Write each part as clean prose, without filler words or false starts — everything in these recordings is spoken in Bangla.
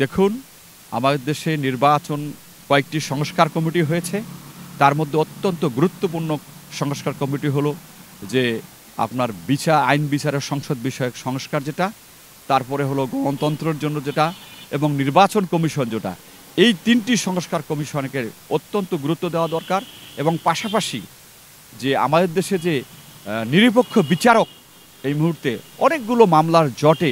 দেখুন, আমাদের দেশে নির্বাচন কয়েকটি সংস্কার কমিটি হয়েছে। তার মধ্যে অত্যন্ত গুরুত্বপূর্ণ সংস্কার কমিটি হলো যে আপনার আইন বিচারের সংসদ বিষয়ক সংস্কার যেটা, তারপরে হলো গণতন্ত্রের জন্য যেটা, এবং নির্বাচন কমিশন যেটা। এই ৩টি সংস্কার কমিশনকে অত্যন্ত গুরুত্ব দেওয়া দরকার। এবং পাশাপাশি যে আমাদের দেশে যে নিরপেক্ষ বিচারক এই মুহূর্তে অনেকগুলো মামলার জটে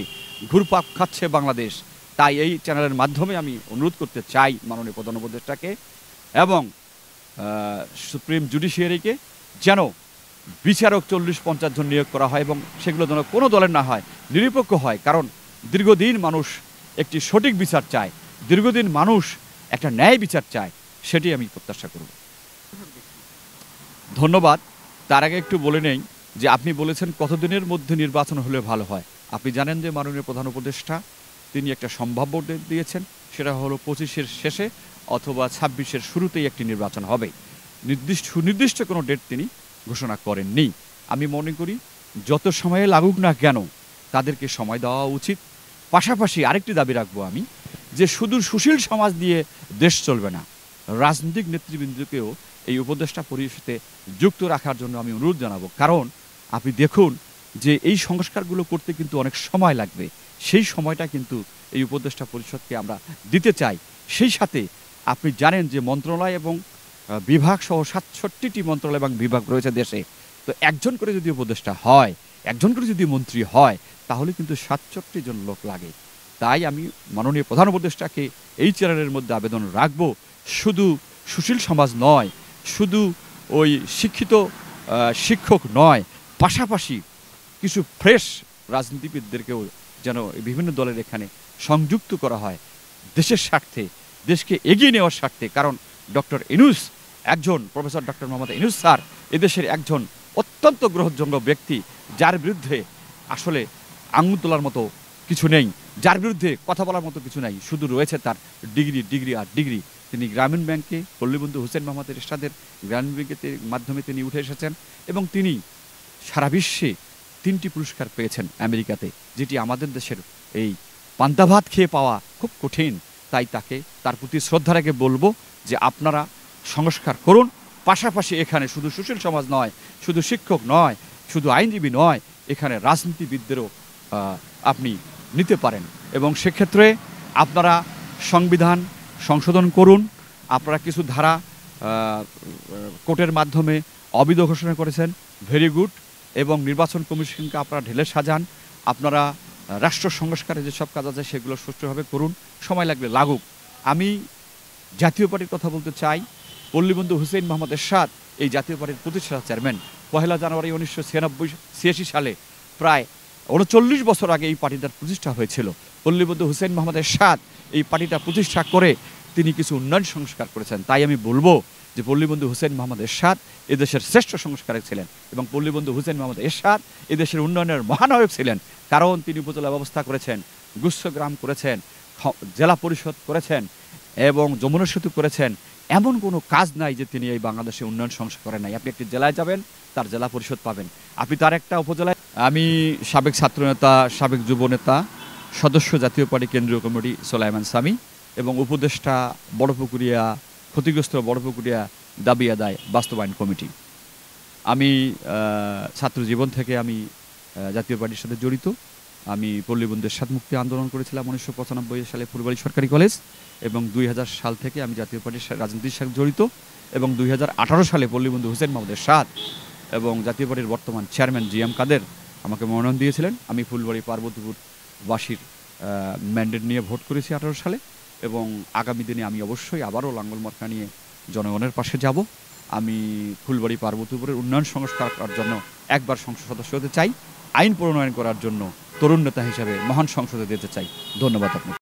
ঘুরপাক খাচ্ছে বাংলাদেশ। তাই এই চ্যানেলের মাধ্যমে আমি অনুরোধ করতে চাই মাননীয় প্রধান উপদেষ্টাকে এবং সুপ্রিম জুডিশিয়ারিকে যেন বিচারক 40-50 জন নিয়োগ করা হয় এবং সেগুলো যেন কোনো দলের না হয়, নিরপেক্ষ হয়। কারণ দীর্ঘদিন মানুষ একটি সঠিক বিচার চায়, দীর্ঘদিন মানুষ একটা ন্যায় বিচার চায়, সেটি আমি প্রত্যাশা করব। ধন্যবাদ। তার আগে একটু বলে নেই যে আপনি বলেছেন কতদিনের মধ্যে নির্বাচন হলে ভালো হয়। আপনি জানেন যে মাননীয় প্রধান উপদেষ্টা তিনি একটা সম্ভাব্য ডেট দিয়েছেন, সেটা হলো 25-এর শেষে অথবা 26-এর শুরুতেই একটি নির্বাচন হবে। সুনির্দিষ্ট কোনো ডেট তিনি ঘোষণা করেননি। আমি মনে করি যত সময়ে লাগুক না কেন তাদেরকে সময় দেওয়া উচিত। পাশাপাশি আরেকটি দাবি রাখবো আমি, যে শুধু সুশীল সমাজ দিয়ে দেশ চলবে না, রাজনৈতিক নেতৃবৃন্দকেও এই উপদেষ্টা পরিষদে যুক্ত রাখার জন্য আমি অনুরোধ জানাবো। কারণ আপনি দেখুন যে এই সংস্কারগুলো করতে কিন্তু অনেক সময় লাগবে, সেই সময়টা কিন্তু এই উপদেষ্টা পরিষদকে আমরা দিতে চাই। সেই সাথে আপনি জানেন যে মন্ত্রণালয় এবং বিভাগ সহ 67টি মন্ত্রণালয় এবং বিভাগ রয়েছে দেশে। তো একজন করে যদি উপদেষ্টা হয়, একজন করে যদি মন্ত্রী হয়, তাহলে কিন্তু 67 জন লোক লাগে। তাই আমি মাননীয় প্রধান উপদেষ্টাকে এই চ্যানেলের মধ্যে আবেদন রাখবো, শুধু সুশীল সমাজ নয়, শুধু ওই শিক্ষিত শিক্ষক নয়, পাশাপাশি কিছু ফ্রেশ রাজনীতিবিদদেরকেও যেন বিভিন্ন দলের এখানে সংযুক্ত করা হয় দেশের স্বার্থে, দেশকে এগিয়ে নেওয়ার স্বার্থে। কারণ ডক্টর ইউনূস একজন, professor doctor Mohammad Yunus sir এদেশের একজন অত্যন্ত গ্রহণযোগ্য ব্যক্তি, যার বিরুদ্ধে আসলে আঙুল তোলার মতো কিছু নেই, যার বিরুদ্ধে কথা বলার মতো কিছু নেই, শুধু রয়েছে তার ডিগ্রি আর ডিগ্রি। তিনি গ্রামীণ ব্যাংকে পল্লীবন্ধু হুসেইন মোহাম্মদ এরশাদের গ্রামীণ ব্যাংকের মাধ্যমে তিনি উঠে এসেছেন এবং তিনি সারা বিশ্বে 3টি পুরস্কার পেয়েছেন আমেরিকাতে, যেটি আমাদের দেশের এই পান্তা ভাত খেয়ে পাওয়া খুব কঠিন। তাই তার প্রতি শ্রদ্ধা রেখে বলবো যে আপনারা সংস্কার করুন। পাশাপাশি এখানে শুধু সুশীল সমাজ নয়, শুধু শিক্ষক নয়, শুধু আইনজীবী নয়, এখানে রাজনীতিবিদদেরও আপনি নিতে পারেন এবং সেক্ষেত্রে আপনারা সংবিধান সংশোধন করুন। আপনারা কিছু ধারা কোর্টের মাধ্যমে অবৈধ ঘোষণা করেছেন, ভেরি গুড। এবং নির্বাচন কমিশনকে আপনারা ঢেলে সাজান। আপনারা রাষ্ট্র সংস্কারে যেসব কাজ আছে সেগুলো সুষ্ঠুভাবে করুন, সময় লাগলে লাগুক। আমি জাতীয় পার্টির কথা বলতে চাই। পল্লীবন্ধু হুসেইন মোহাম্মদ এরশাদ এই জাতীয় পার্টির প্রতিষ্ঠাতা চেয়ারম্যান। 1 জানুয়ারি 1986 সালে, প্রায় 39 বছর আগে এই পার্টিটার প্রতিষ্ঠা হয়েছিল। পল্লীবন্ধু হুসেইন মোহাম্মদ এরশাদ এই পার্টিটা প্রতিষ্ঠা করে তিনি কিছু উন্নয়ন সংস্কার করেছেন। তাই আমি বলবো যে পল্লীবন্ধু হুসেইন মোহাম্মদ এরশাদ এদেশের শ্রেষ্ঠ সংস্কারক ছিলেন এবং পল্লীবন্ধু হুসেইন মোহাম্মদ এরশাদ এদেশের উন্নয়নের মহানায়ক ছিলেন। কারণ তিনি উপজেলা ব্যবস্থা করেছেন, গুচ্ছগ্রাম করেছেন, জেলা পরিষদ করেছেন এবং যমুনা সেতু করেছেন। এমন কোনো কাজ নাই যে তিনি এই বাংলাদেশে উন্নয়ন সংস্কার করেন নাই। আপনি একটি জেলায় যাবেন, তার জেলা পরিষদ পাবেন। আপনি তার একটা উপজেলায়। আমি সাবেক ছাত্রনেতা, সাবেক যুবনেতা, সদস্য জাতীয় পার্টি কেন্দ্রীয় কমিটি সোলাইমান সামি এবং উপদেষ্টা বড়পুকুরিয়া, ক্ষতিগ্রস্ত বড়পুকুরিয়া দাবি আদায় বাস্তবায়ন কমিটি। আমি ছাত্র জীবন থেকে আমি জাতীয় পার্টির সাথে জড়িত। আমি পল্লীবন্ধু এরশাদ মুক্তি আন্দোলন করেছিলাম 1995 সালে ফুলবাড়ী সরকারি কলেজ এবং 2000 সাল থেকে আমি জাতীয় পার্টির রাজনীতির সাথে জড়িত এবং 2018 সালে পল্লীবন্ধু হুসেইন মোহাম্মদ এরশাদ এবং জাতীয় পার্টির বর্তমান চেয়ারম্যান জিএম কাদের আমাকে মনোনয়ন দিয়েছিলেন। আমি ফুলবাড়ী পার্বতীপুর বাসীর ম্যান্ডেট নিয়ে ভোট করেছি 18 সালে এবং আগামী দিনে আমি অবশ্যই আবারও লাঙ্গল মার্কা নিয়ে জনগণের পাশে যাব। আমি ফুলবাড়ী পার্বতীপুরের উন্নয়ন সংস্কার করার জন্য একবার সংসদ সদস্য হতে চাই, আইন প্রণয়ন করার জন্য তরুণ নেতা হিসেবে মহান সংসদে যেতে চাই। ধন্যবাদ আপনাকে।